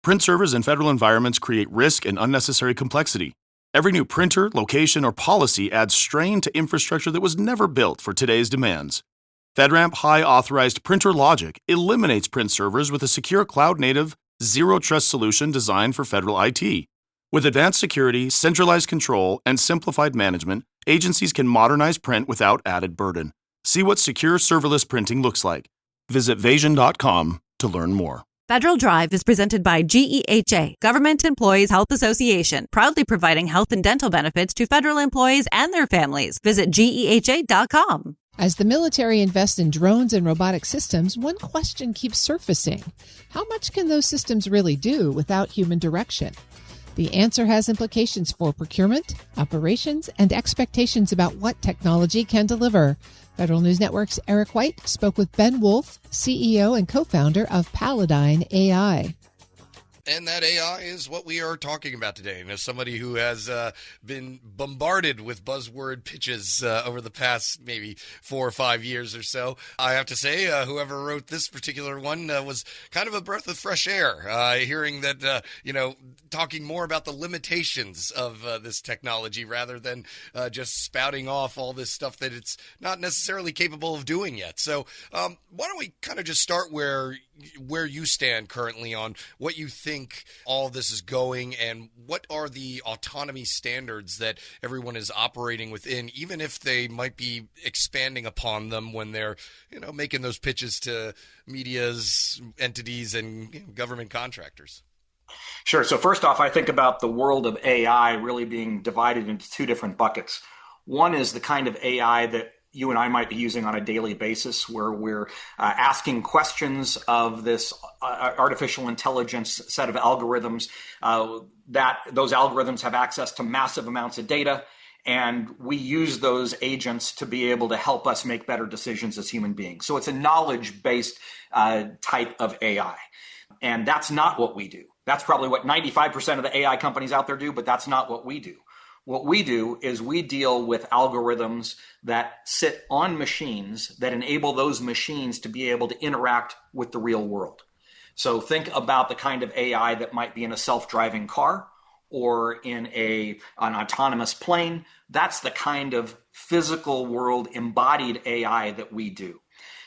Print servers in federal environments create risk and unnecessary complexity. Every new printer, location, or policy adds strain to infrastructure that was never built for today's demands. FedRAMP High Authorized Printer Logic eliminates print servers with a secure cloud-native, zero-trust solution designed for federal IT. With advanced security, centralized control, and simplified management, agencies can modernize print without added burden. See what secure serverless printing looks like. Visit Vasion.com to learn more. Federal Drive is presented by GEHA, Government Employees Health Association, proudly providing health and dental benefits to federal employees and their families. Visit GEHA.com. As the military invests in drones and robotic systems, one question keeps surfacing. How much can those systems really do without human direction? The answer has implications for procurement, operations, and expectations about what technology can deliver. Federal News Network's Eric White spoke with Ben Wolff, CEO and co-founder of Palladyne AI. And that AI is what we are talking about today. And as somebody who has been bombarded with buzzword pitches over the past maybe 4 or 5 years or so, I have to say whoever wrote this particular one was kind of a breath of fresh air, hearing that, talking more about the limitations of this technology rather than just spouting off all this stuff that it's not necessarily capable of doing yet. So why don't we kind of just start where you stand currently on what you think all this is going, and what are the autonomy standards that everyone is operating within, even if they might be expanding upon them when they're, making those pitches to media's entities and government contractors. Sure. So first off, I think about the world of AI really being divided into 2 different buckets. One is the kind of AI that you and I might be using on a daily basis, where we're asking questions of this artificial intelligence set of algorithms, that those algorithms have access to massive amounts of data, and we use those agents to be able to help us make better decisions as human beings. So it's a knowledge-based type of AI. And that's not what we do. That's probably what 95% of the AI companies out there do, but that's not what we do. What we do is we deal with algorithms that sit on machines that enable those machines to be able to interact with the real world. So think about the kind of AI that might be in a self-driving car or in an autonomous plane. That's the kind of physical world embodied AI that we do.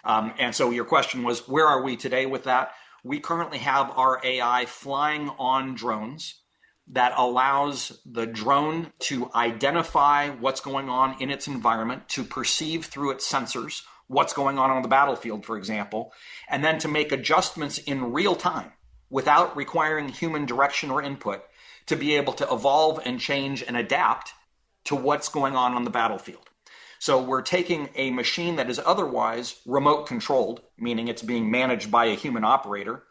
And so your question was, where are we today with that? We currently have our AI flying on drones that allows the drone to identify what's going on in its environment, to perceive through its sensors what's going on the battlefield, for example, and then to make adjustments in real time without requiring human direction or input to be able to evolve and change and adapt to what's going on the battlefield. So we're taking a machine that is otherwise remote controlled, meaning it's being managed by a human operator,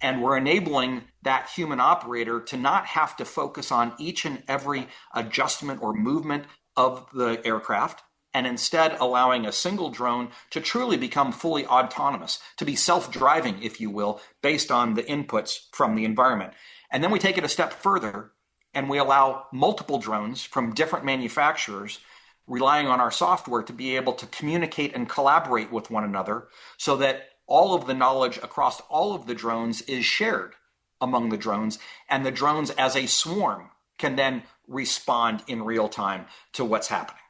and we're enabling that human operator to not have to focus on each and every adjustment or movement of the aircraft, and instead allowing a single drone to truly become fully autonomous, to be self-driving, if you will, based on the inputs from the environment. And then we take it a step further, and we allow multiple drones from different manufacturers, relying on our software, to be able to communicate and collaborate with one another so that all of the knowledge across all of the drones is shared among the drones, and the drones as a swarm can then respond in real time to what's happening.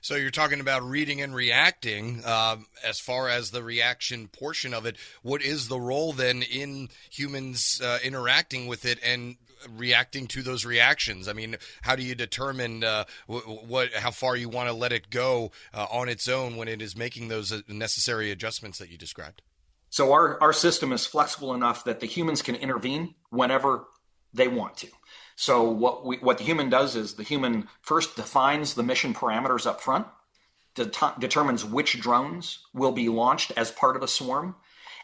So you're talking about reading and reacting. As far as the reaction portion of it, what is the role then in humans interacting with it and reacting to those reactions? I mean, how do you determine how far you want to let it go on its own when it is making those necessary adjustments that you described? So our system is flexible enough that the humans can intervene whenever they want to. So what the human does is the human first defines the mission parameters up front, determines which drones will be launched as part of a swarm,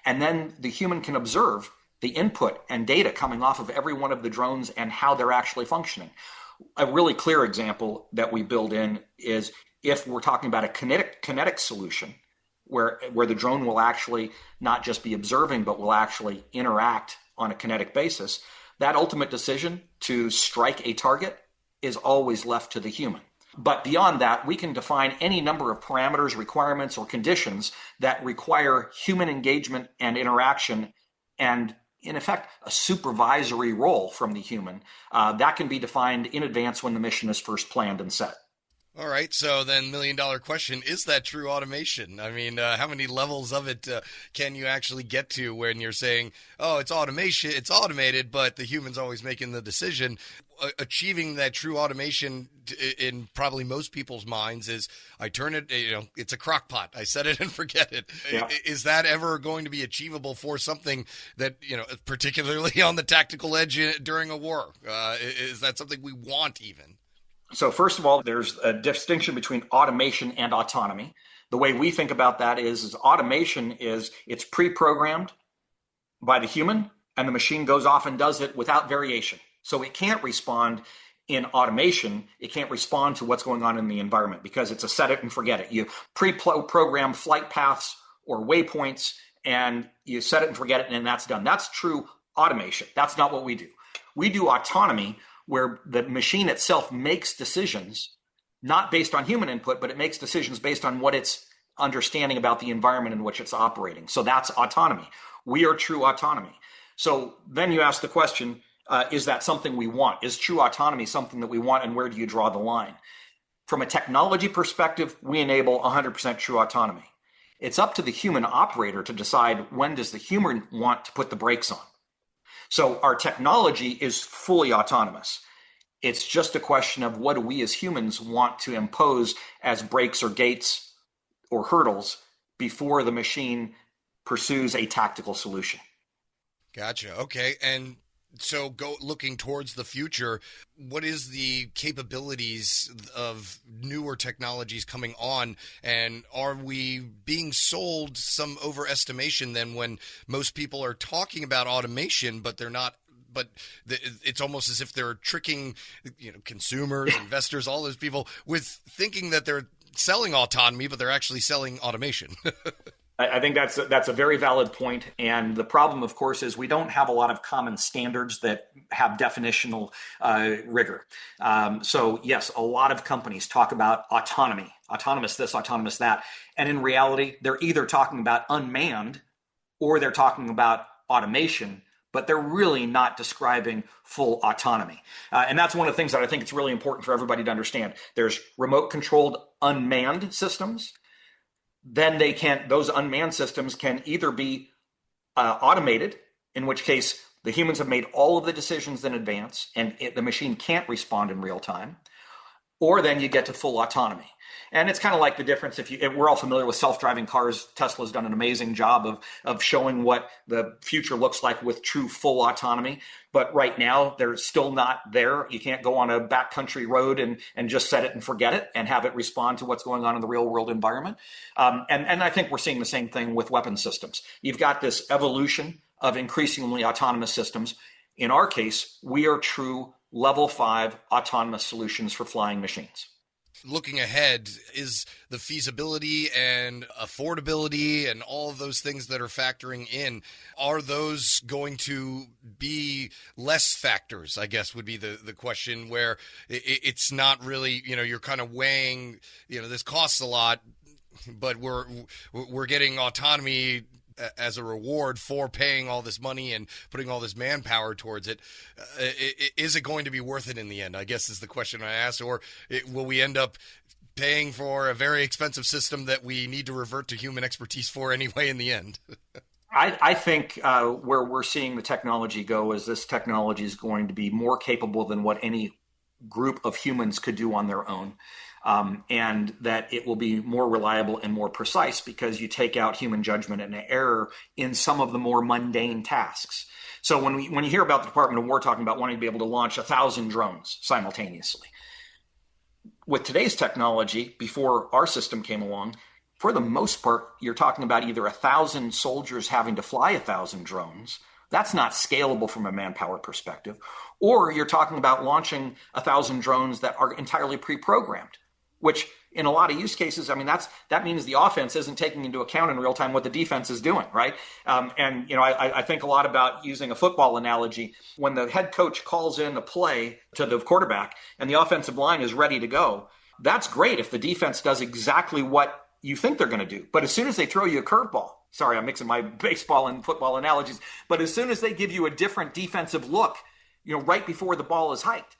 and then the human can observe the input and data coming off of every one of the drones and how they're actually functioning. A really clear example that we build in is if we're talking about a kinetic solution, where the drone will actually not just be observing, but will actually interact on a kinetic basis. That ultimate decision to strike a target is always left to the human. But beyond that, we can define any number of parameters, requirements, or conditions that require human engagement and interaction. And in effect, a supervisory role from the human. That can be defined in advance when the mission is first planned and set. All right, so then $1 million question, is that true automation? I mean, how many levels of it can you actually get to when you're saying, oh, it's automation, it's automated, but the human's always making the decision? Achieving that true automation in probably most people's minds is, I turn it, it's a crock pot. I set it and forget it. Yeah. Is that ever going to be achievable for something that, particularly on the tactical edge during a war? Is that something we want even? So first of all, there's a distinction between automation and autonomy. The way we think about that is automation is it's pre-programmed by the human, and the machine goes off and does it without variation. So it can't respond in automation. It can't respond to what's going on in the environment because it's a set it and forget it. You pre-program flight paths or waypoints, and you set it and forget it, and that's done. That's true automation. That's not what we do. We do autonomy, where the machine itself makes decisions, not based on human input, but it makes decisions based on what it's understanding about the environment in which it's operating. So that's autonomy. We are true autonomy. So then you ask the question, is that something we want? Is true autonomy something that we want, and where do you draw the line? From a technology perspective, we enable 100% true autonomy. It's up to the human operator to decide when does the human want to put the brakes on. So our technology is fully autonomous. It's just a question of what do we as humans want to impose as brakes or gates or hurdles before the machine pursues a tactical solution. Gotcha. Okay. And so looking towards the future, what is the capabilities of newer technologies coming on? And are we being sold some overestimation then when most people are talking about automation, but they're not? But it's almost as if they're tricking, consumers, investors, all those people with thinking that they're selling autonomy, but they're actually selling automation. I think that's a very valid point. And the problem, of course, is we don't have a lot of common standards that have definitional rigor. So yes, a lot of companies talk about autonomy, autonomous this, autonomous that. And in reality, they're either talking about unmanned or they're talking about automation, but they're really not describing full autonomy. And that's one of the things that I think it's really important for everybody to understand. There's remote controlled unmanned systems. Then those unmanned systems can either be automated, in which case the humans have made all of the decisions in advance and the machine can't respond in real time, or then you get to full autonomy. And it's kind of like the difference we're all familiar with self-driving cars. Tesla's done an amazing job of showing what the future looks like with true full autonomy. But right now, they're still not there. You can't go on a backcountry road and just set it and forget it and have it respond to what's going on in the real world environment. And I think we're seeing the same thing with weapon systems. You've got this evolution of increasingly autonomous systems. In our case, we are true level 5 autonomous solutions for flying machines. Looking ahead, is the feasibility and affordability and all of those things that are factoring in, are those going to be less factors, I guess would be the question, where it's not really, you're kind of weighing, this costs a lot, but we're getting autonomy as a reward for paying all this money and putting all this manpower towards it. Is it going to be worth it in the end, I guess is the question I asked, or will we end up paying for a very expensive system that we need to revert to human expertise for anyway in the end? I think where we're seeing the technology go is this technology is going to be more capable than what any group of humans could do on their own. And that it will be more reliable and more precise because you take out human judgment and error in some of the more mundane tasks. So when you hear about the Department of War talking about wanting to be able to launch 1,000 drones simultaneously, with today's technology, before our system came along, for the most part, you're talking about either 1,000 soldiers having to fly 1,000 drones. That's not scalable from a manpower perspective. Or you're talking about launching 1,000 drones that are entirely pre-programmed, which in a lot of use cases, that means the offense isn't taking into account in real time what the defense is doing, right? I think a lot about using a football analogy. When the head coach calls in a play to the quarterback and the offensive line is ready to go, that's great if the defense does exactly what you think they're going to do. But as soon as they throw you a curveball, sorry, I'm mixing my baseball and football analogies, but as soon as they give you a different defensive look, right before the ball is hiked,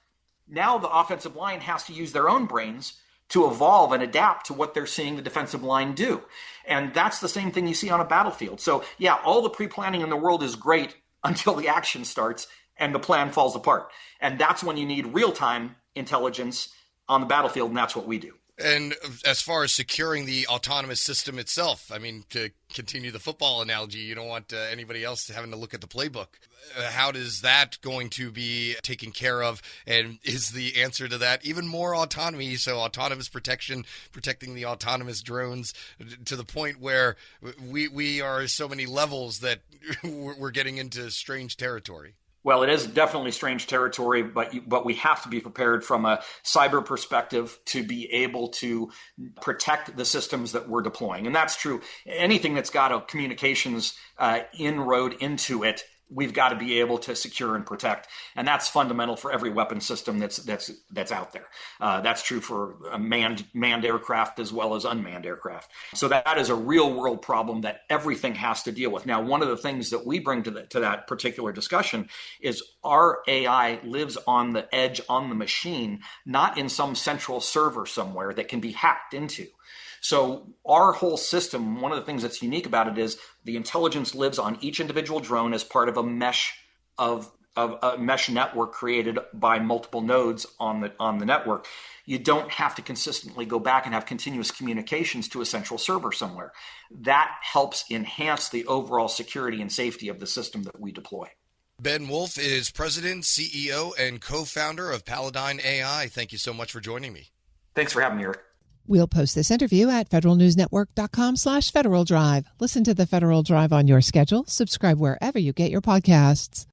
now the offensive line has to use their own brains to evolve and adapt to what they're seeing the defensive line do. And that's the same thing you see on a battlefield. So yeah, all the pre-planning in the world is great until the action starts and the plan falls apart. And that's when you need real-time intelligence on the battlefield, and that's what we do. And as far as securing the autonomous system itself, I mean, to continue the football analogy, you don't want anybody else having to look at the playbook. How is that going to be taken care of? And is the answer to that even more autonomy? So autonomous protection, protecting the autonomous drones to the point where we are so many levels that we're getting into strange territory. Well, it is definitely strange territory, but we have to be prepared from a cyber perspective to be able to protect the systems that we're deploying. And that's true. Anything that's got a communications inroad into it, we've got to be able to secure and protect. And that's fundamental for every weapon system that's out there. That's true for manned aircraft as well as unmanned aircraft. So that is a real world problem that everything has to deal with. Now, one of the things that we bring to that particular discussion is our AI lives on the edge, on the machine, not in some central server somewhere that can be hacked into. So our whole system, one of the things that's unique about it is the intelligence lives on each individual drone as part of a mesh of a mesh network created by multiple nodes on the network. You don't have to consistently go back and have continuous communications to a central server somewhere. That helps enhance the overall security and safety of the system that we deploy. Ben Wolff is president, CEO, and co-founder of Palladyne AI. Thank you so much for joining me. Thanks for having me, Eric. We'll post this interview at federalnewsnetwork.com/Federal Drive. Listen to the Federal Drive on your schedule. Subscribe wherever you get your podcasts.